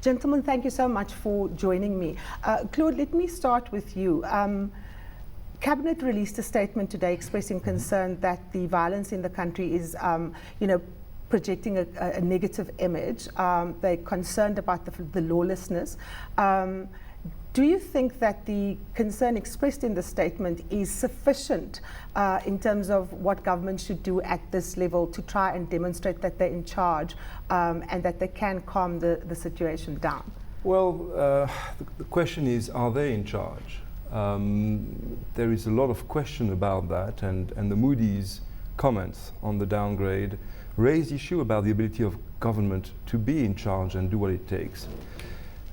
Gentlemen, thank you so much for joining me. Claude, let me start with you. Cabinet released a statement today expressing concern that the violence in the country is, projecting a negative image. They're concerned about the lawlessness. Do you think that the concern expressed in the statement is sufficient in terms of what government should do at this level to try and demonstrate that they're in charge and that they can calm the situation down? Well, the question is, are they in charge? There is a lot of question about that, and the Moody's comments on the downgrade raised the issue about the ability of government to be in charge and do what it takes.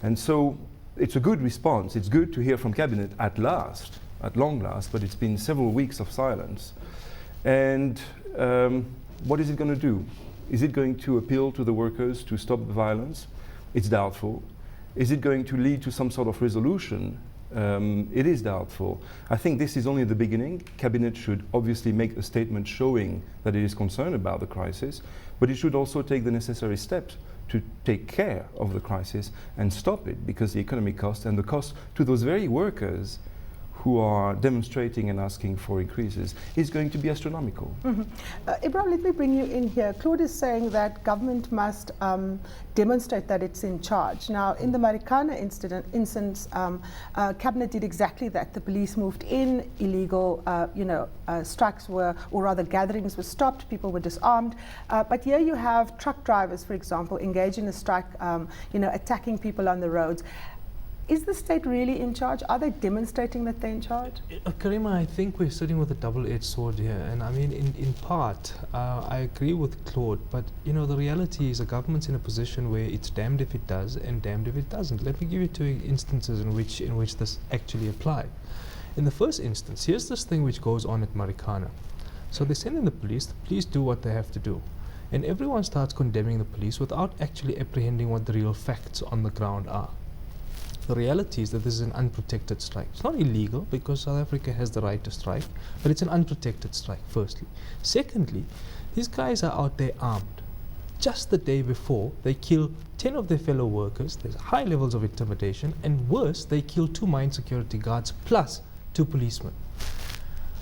And so it's a good response. It's good to hear from Cabinet at long last, but it's been several weeks of silence. And what is it going to do? Is it going to appeal to the workers to stop the violence? It's doubtful. Is it going to lead to some sort of resolution? It is doubtful. I think this is only the beginning. Cabinet should obviously make a statement showing that it is concerned about the crisis, but it should also take the necessary steps to take care of the crisis and stop it, because the economic cost and the cost to those very workers who are demonstrating and asking for increases is going to be astronomical. Ebrahim, let me bring you in here. Claude is saying that government must demonstrate that it's in charge. Now, in the Marikana instance, Cabinet did exactly that. The police moved in, illegal strikes were, or rather gatherings were stopped, people were disarmed. But here you have truck drivers, for example, engaged in a strike, attacking people on the roads. Is the state really in charge? Are they demonstrating that they're in charge? Karima, I think we're sitting with a double-edged sword here. And I mean, in part, I agree with Claude, but the reality is the government's in a position where it's damned if it does and damned if it doesn't. Let me give you two instances in which this actually applied. In the first instance, here's this thing which goes on at Marikana. So they send in the police do what they have to do. And everyone starts condemning the police without actually apprehending what the real facts on the ground are. The reality is that this is an unprotected strike. It's not illegal because South Africa has the right to strike, but it's an unprotected strike, firstly. Secondly, these guys are out there armed. Just the day before, they kill 10 of their fellow workers. There's high levels of intimidation, and worse, they kill 2 mine security guards plus 2 policemen.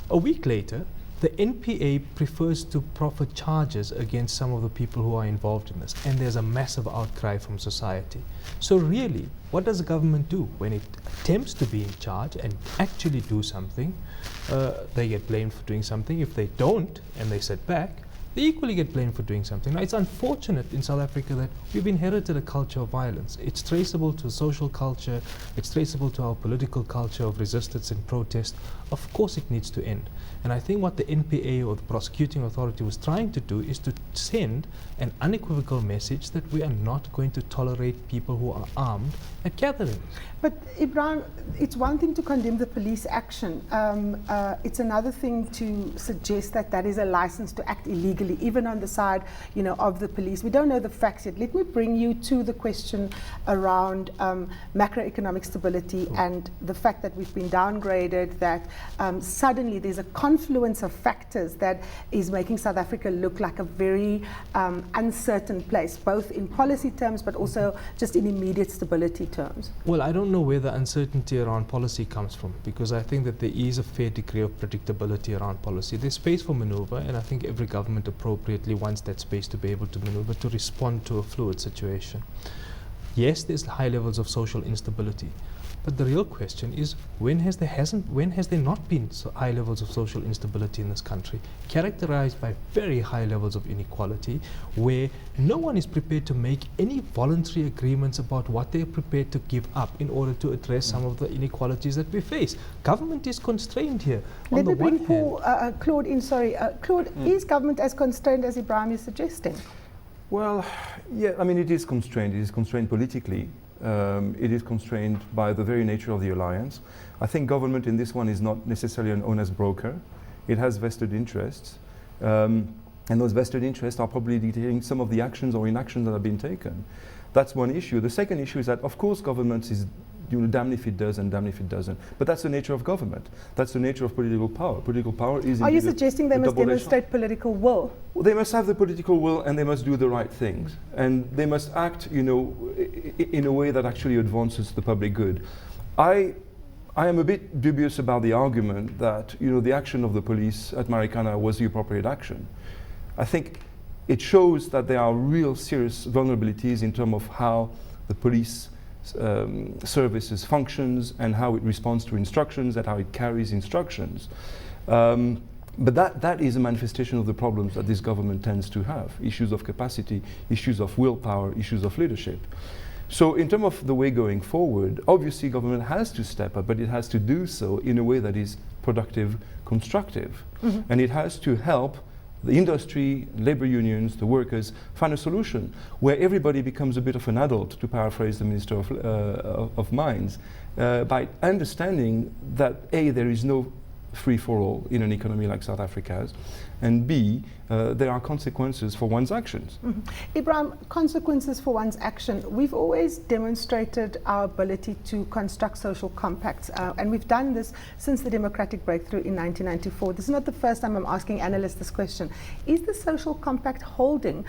A week later, the NPA prefers to proffer charges against some of the people who are involved in this, and there's a massive outcry from society. So really, what does the government do? When it attempts to be in charge and actually do something, they get blamed for doing something. If they don't, and they sit back, they equally get blamed for doing something. Now, it's unfortunate in South Africa that we've inherited a culture of violence. It's traceable to social culture, it's traceable to our political culture of resistance and protest. Of course it needs to end. And I think what the NPA or the prosecuting authority was trying to do is to send an unequivocal message that we are not going to tolerate people who are armed at gatherings. But Ebrahim, it's one thing to condemn the police action. It's another thing to suggest that that is a license to act illegally, even on the side, of the police. We don't know the facts yet. Let me bring you to the question around macroeconomic stability and the fact that we've been downgraded, that suddenly there's a confluence of factors that is making South Africa look like a very uncertain place, both in policy terms, but also just in immediate stability terms. Well, I don't know where the uncertainty around policy comes from, because I think that there is a fair degree of predictability around policy. There's space for maneuver, and I think every government appropriately wants that space to be able to maneuver to respond to a fluid situation. Yes, there's high levels of social instability, but the real question is, when has there not been so high levels of social instability in this country, characterized by very high levels of inequality, where no one is prepared to make any voluntary agreements about what they're prepared to give up in order to address some of the inequalities that we face. Government is constrained here. Let me bring Claude in. Claude, is government as constrained as Ebrahim is suggesting? Well, yeah, I mean, it is constrained. It is constrained politically. It is constrained by the very nature of the alliance. I think government in this one is not necessarily an honest broker. It has vested interests. And those vested interests are probably dictating some of the actions or inactions that have been taken. That's one issue. The second issue is that, of course, government is damn if it does and damn if it doesn't. But that's the nature of government. That's the nature of political power. Political power is. Are you suggesting they must demonstrate political will? Well, they must have the political will, and they must do the right things, and they must act, in a way that actually advances the public good. I am a bit dubious about the argument that the action of the police at Marikana was the appropriate action. I think it shows that there are real serious vulnerabilities in terms of how the police services functions and how it responds to instructions and how it carries instructions. But that is a manifestation of the problems that this government tends to have. Issues of capacity, issues of willpower, issues of leadership. So in terms of the way going forward, obviously government has to step up, but it has to do so in a way that is productive, constructive. And it has to help the industry, labor unions, the workers find a solution where everybody becomes a bit of an adult, to paraphrase the Minister of Mines, by understanding that A, there is no free-for-all in an economy like South Africa's, and B, there are consequences for one's actions. Ebrahim, consequences for one's action. We've always demonstrated our ability to construct social compacts, and we've done this since the democratic breakthrough in 1994. This is not the first time I'm asking analysts this question. Is the social compact holding?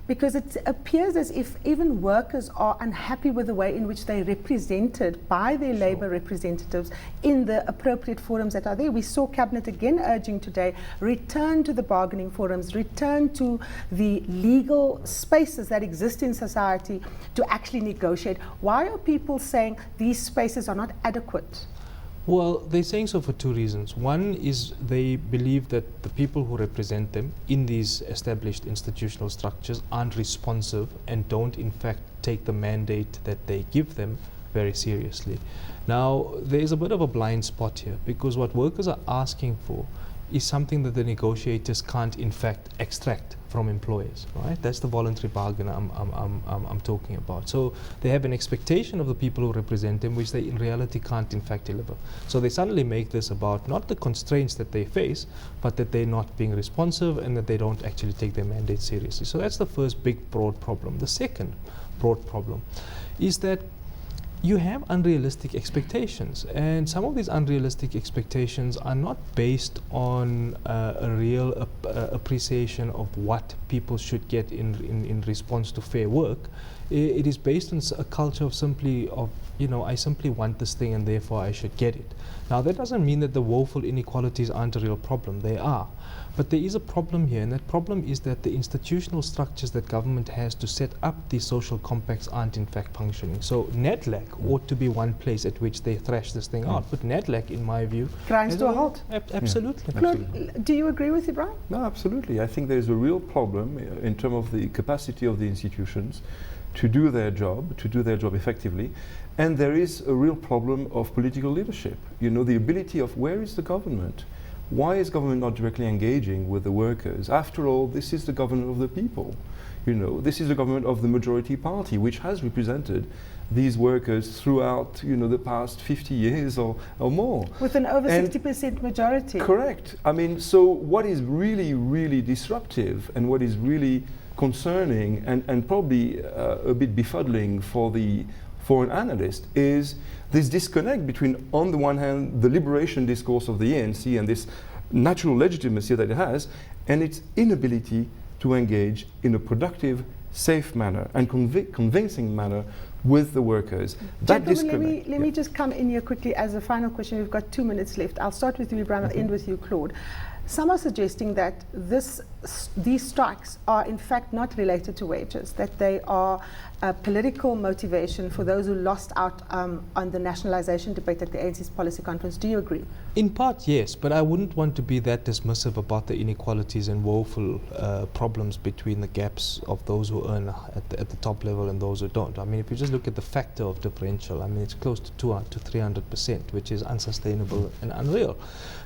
Because it appears as if even workers are unhappy with the way in which they're represented by their labour representatives in the appropriate forums that are there. We saw Cabinet again urging today, return to the bargaining forums, return to the legal spaces that exist in society to actually negotiate. Why are people saying these spaces are not adequate? Well, they're saying so for two reasons. One is they believe that the people who represent them in these established institutional structures aren't responsive and don't in fact take the mandate that they give them very seriously. Now, there is a bit of a blind spot here, because what workers are asking for is something that the negotiators can't in fact extract from employers, right? That's the voluntary bargain I'm talking about. So they have an expectation of the people who represent them, which they in reality can't in fact deliver. So they suddenly make this about not the constraints that they face, but that they're not being responsive and that they don't actually take their mandate seriously. So that's the first big broad problem. The second broad problem is that you have unrealistic expectations, and some of these unrealistic expectations are not based on a real appreciation of what people should get in response to fair work. It is based on a culture of I simply want this thing and therefore I should get it. Now that doesn't mean that the woeful inequalities aren't a real problem. They are. But there is a problem here, and that problem is that the institutional structures that government has to set up these social compacts aren't in fact functioning. So NEDLAC ought to be one place at which they thrash this thing out. But NEDLAC, in my view, grinds to a halt. Absolutely. Claude, do you agree with Ebrahim? No, absolutely. I think there's a real problem in terms of the capacity of the institutions to do their job effectively. And there is a real problem of political leadership. The ability of where is the government? Why is government not directly engaging with the workers? After all, this is the government of the people. This is the government of the majority party, which has represented these workers throughout, the past 50 years or more. With an over 60% majority. Correct. I mean, so what is really, really disruptive and what is really concerning and probably a bit befuddling for an analyst is this disconnect between, on the one hand, the liberation discourse of the ANC and this natural legitimacy that it has, and its inability to engage in a productive, safe manner and convincing manner with the workers. That disconnect. Let me just come in here quickly as a final question. We've got 2 minutes left. I'll start with you, Ebrahim, I'll end with you, Claude. Some are suggesting that these strikes are in fact not related to wages, that they are a political motivation for those who lost out on the nationalisation debate at the ANC's policy conference. Do you agree? In part, yes, but I wouldn't want to be that dismissive about the inequalities and woeful problems between the gaps of those who earn at the top level and those who don't. I mean, if you just look at the factor of differential, I mean, it's close to 200 to 300%, which is unsustainable and unreal.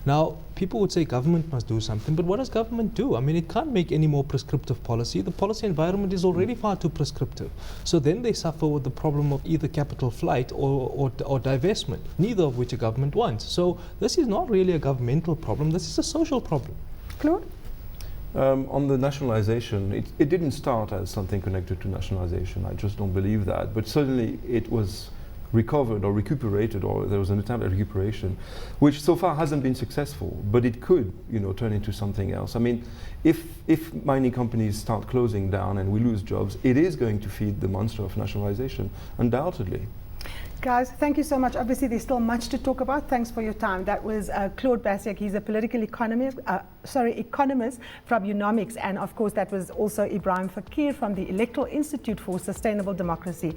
Now, people would say government must do something, but what does government do? I mean, it can't make any more prescriptive policy. The policy environment is already far too prescriptive. So then they suffer with the problem of either capital flight or divestment, neither of which a government wants. So this is not really a governmental problem, this is a social problem. Claude? On the nationalisation, it didn't start as something connected to nationalisation. I just don't believe that. But certainly it was recovered or recuperated, or there was an attempt at recuperation, which so far hasn't been successful, but it could, turn into something else. I mean, if mining companies start closing down and we lose jobs, it is going to feed the monster of nationalization, undoubtedly. Guys, thank you so much. Obviously, there's still much to talk about. Thanks for your time. That was Claude Baissac. He's a political economist from Eunomix. And of course, that was also Ebrahim Fakir from the Electoral Institute for Sustainable Democracy.